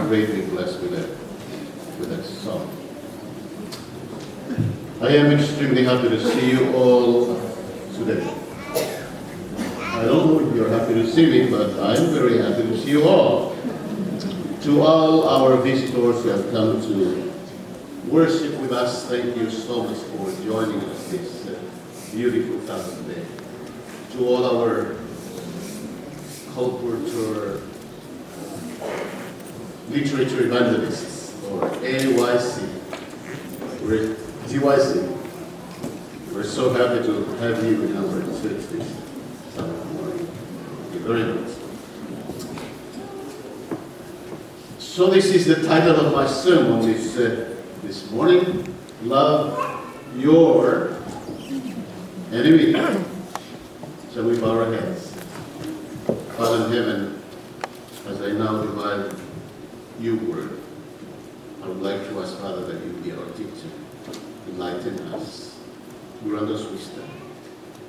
greatly blessed with that song. I am extremely happy to see you all today. I don't know if you're happy to see me, but I'm very happy to see you all. To all our visitors who have come to worship with us, thank you so much for joining us this beautiful Saturday. To all our culture literature evangelists, or AYC, or GYC, we're so happy to have you in our church this Saturday morning. Thank you very much. So this is the title of my sermon this morning: Love Your Enemy. Shall we bow our heads? Father in heaven, as I now divide your word, I would like to ask, Father, that you be our teacher. Enlighten us. Grant us wisdom.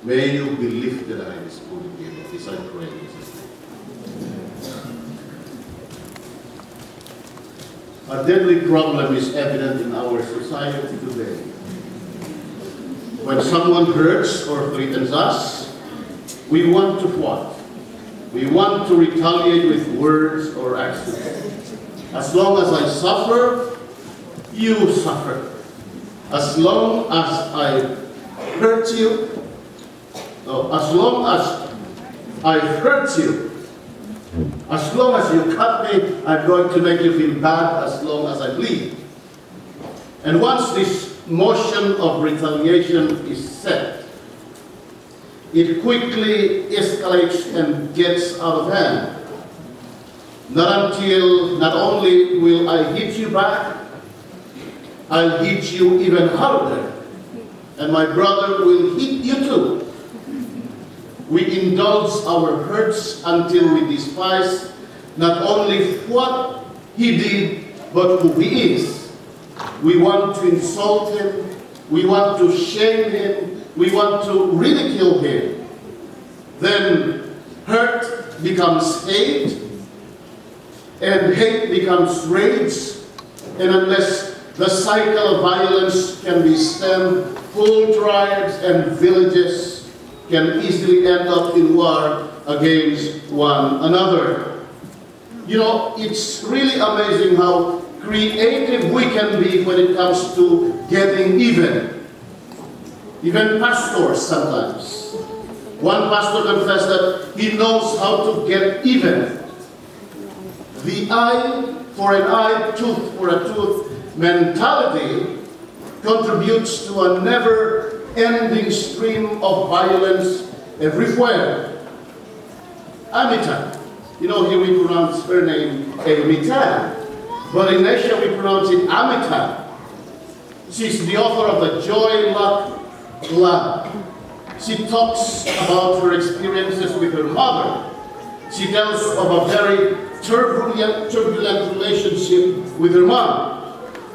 May you be lifted high this morning, dear Lord. This I pray in Jesus' name. A deadly problem is evident in our society today. When someone hurts or threatens us, we want to what? We want to retaliate with words or actions. As long as I suffer, you suffer. As long as I hurt you, as long as I hurt you, as long as you cut me, I'm going to make you feel bad as long as I bleed. And once this motion of retaliation is set, it quickly escalates and gets out of hand. Not only will I hit you back, I'll hit you even harder. And my brother will hit you too. We indulge our hurts until we despise not only what he did, but who he is. We want to insult him. We want to shame him. We want to ridicule him. Then hurt becomes hate, and hate becomes rage. And unless the cycle of violence can be stemmed, whole tribes and villages can easily end up in war against one another. You know, it's really amazing how creative we can be when it comes to getting even. Even pastors sometimes. One pastor confessed that he knows how to get even. The eye for an eye, tooth for a tooth mentality contributes to a never-ending stream of violence everywhere. Amita. You know, here we pronounce her name Amita, but in Asia we pronounce it Amita. She's the author of the Joy, Luck, Love. She talks about her experiences with her mother. She tells of a very turbulent relationship with her mom.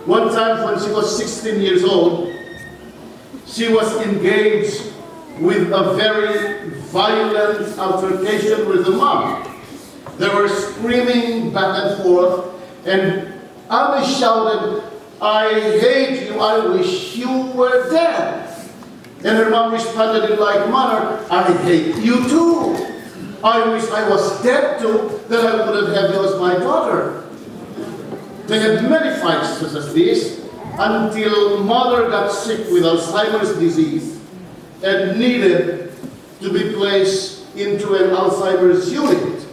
One time when she was 16 years old, she was engaged with a very violent altercation with the mom. They were screaming back and forth, and Abby shouted, "I hate you, I wish you were dead." And her mom responded in like manner, "I hate you too. I wish I was dead too, then I wouldn't have you as my daughter." They had many fights such as this until mother got sick with Alzheimer's disease and needed to be placed into an Alzheimer's unit.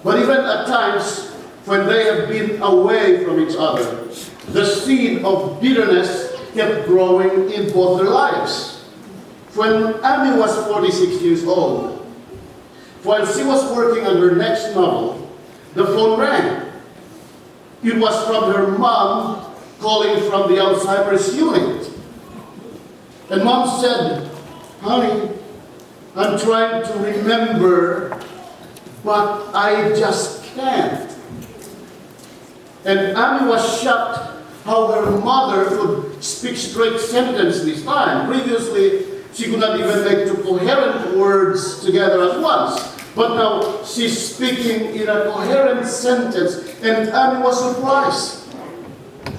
But even at times when they have been away from each other, the seed of bitterness kept growing in both their lives. When Abby was 46 years old, while she was working on her next novel, the phone rang. It was from her mom calling from the Alzheimer's unit. And mom said, "Honey, I'm trying to remember, but I just can't." And Abby was shocked how her mother could speak straight sentence this time. Previously, she could not even make two coherent words together at once. But now she's speaking in a coherent sentence, and Annie was surprised.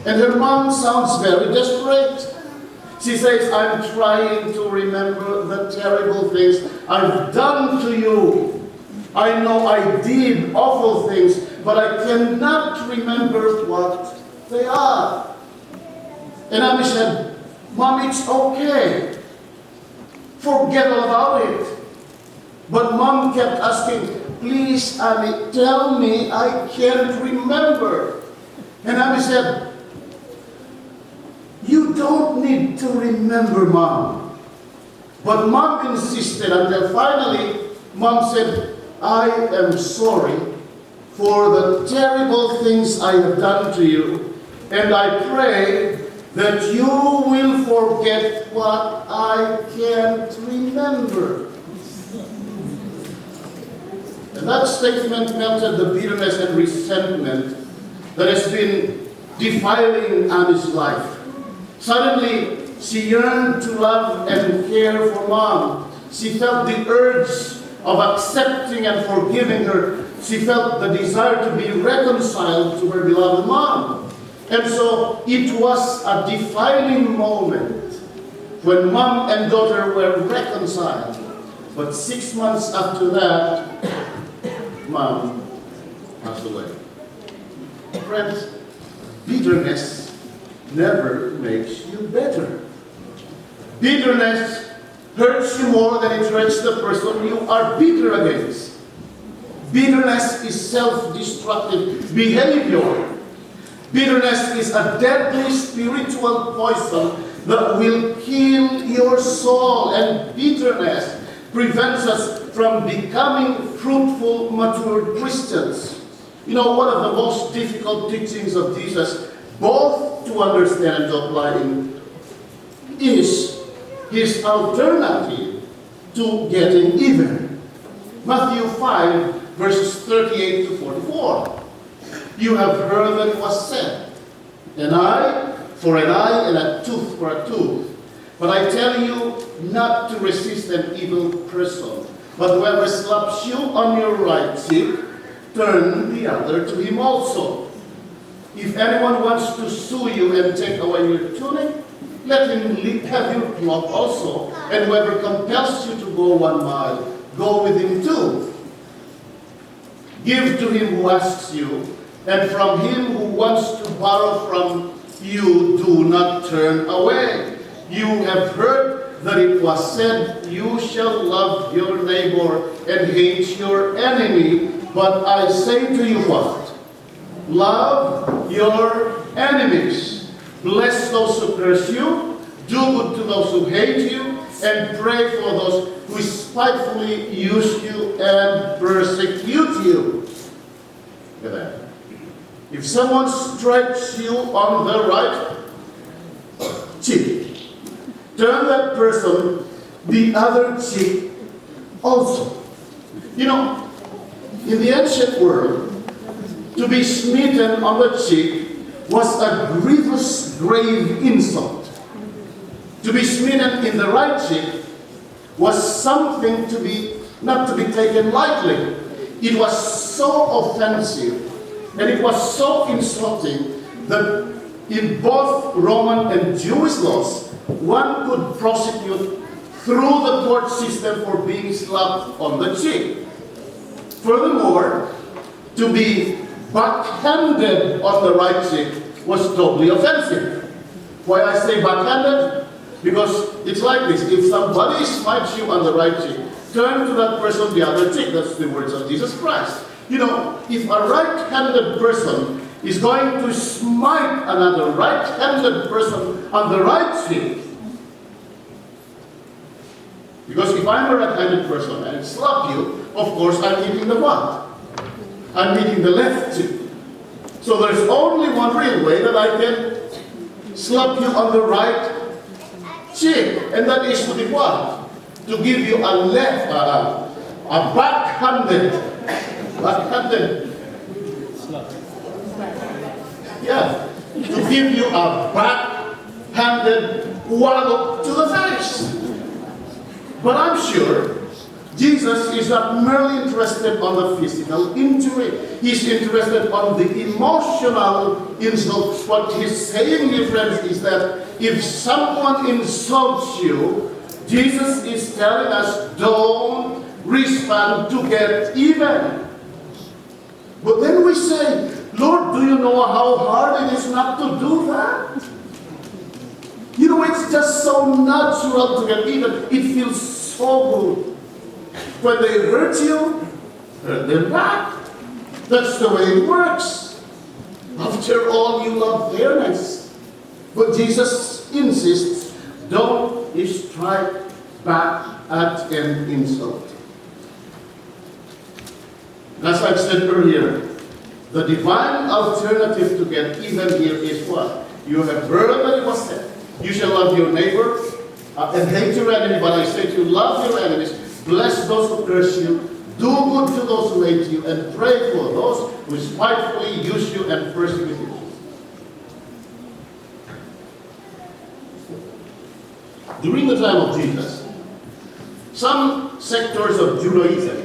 And her mom sounds very desperate. She says, I'm trying to remember the terrible things I've done to you. I know I did awful things, but I cannot remember what they are. And Annie said, Mom, it's okay. Forget all about it. But Mom kept asking, please, Annie, tell me, I can't remember. And Annie said, you don't need to remember, Mom. But Mom insisted until finally, Mom said, I am sorry for the terrible things I have done to you, and I pray that you will forget what I can't remember. And that statement melted the bitterness and resentment that has been defiling Annie's life. Suddenly, she yearned to love and care for Mom. She felt the urge of accepting and forgiving her. She felt the desire to be reconciled to her beloved Mom. And so, it was a defining moment when Mom and daughter were reconciled. But 6 months after that, Mom passed away. Friends, bitterness never makes you better. Bitterness hurts you more than it hurts the person you are bitter against. Bitterness is self-destructive behavior. Bitterness is a deadly spiritual poison that will kill your soul, and bitterness prevents us from becoming fruitful, mature Christians. You know, one of the most difficult teachings of Jesus, both to understand and to apply in, is his alternative to getting even. Matthew 5, verses 38 to 44. You have heard that it was said, an eye for an eye and a tooth for a tooth. But I tell you not to resist an evil person. But whoever slaps you on your right cheek, turn the other to him also. If anyone wants to sue you and take away your tunic, let him have your cloak also. And whoever compels you to go 1 mile, go with him too. Give to him who asks you, and from him who wants to borrow from you, do not turn away. You have heard that it was said, you shall love your neighbor and hate your enemy. But I say to you what? Love your enemies. Bless those who curse you. Do good to those who hate you. And pray for those who spitefully use you and persecute you. Look at that. If someone strikes you on the right cheek, turn that person the other cheek also. You know, in the ancient world, to be smitten on the cheek was a grievous, grave insult. To be smitten in the right cheek was something to be not to be taken lightly. It was so offensive and it was so insulting that in both Roman and Jewish laws, one could prosecute through the court system for being slapped on the cheek. Furthermore, to be backhanded on the right cheek was doubly offensive. Why I say backhanded? Because it's like this. If somebody smites you on the right cheek, turn to that person the other cheek. That's the words of Jesus Christ. You know, if a right-handed person is going to smite another right-handed person on the right cheek, because if I'm a right-handed person and slap you, of course I'm hitting the what? I'm hitting the left cheek. So there's only one real way that I can slap you on the right cheek, and that is to be what? To give you a backhanded yeah, to give you a backhanded wallop to the face. But I'm sure Jesus is not merely interested on the physical injury. He's interested on the emotional insult. What he's saying here, friends, is that if someone insults you, Jesus is telling us, don't respond to get even. But then we say, Lord, do you know how hard it is not to do that? You know, it's just so natural to get even. It feels so good. When they hurt you, hurt them back. That's the way it works. After all, you love fairness. But Jesus insists, don't strike back at an insult. As I've said earlier, the divine alternative to get even here is what? You have heard that it was said, you shall love your neighbor and hate your enemy. But I say to you, love your enemies, bless those who curse you, do good to those who hate you, and pray for those who spitefully use you and persecute you. During the time of Jesus, some sectors of Judaism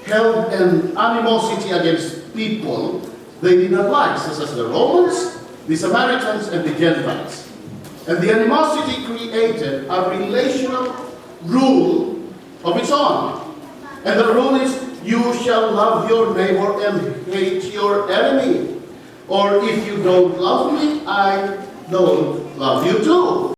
held an animosity against people they did not like, such as the Romans, the Samaritans, and the Gentiles. And the animosity created a relational rule of its own. And the rule is, you shall love your neighbor and hate your enemy. Or if you don't love me, I don't love you too.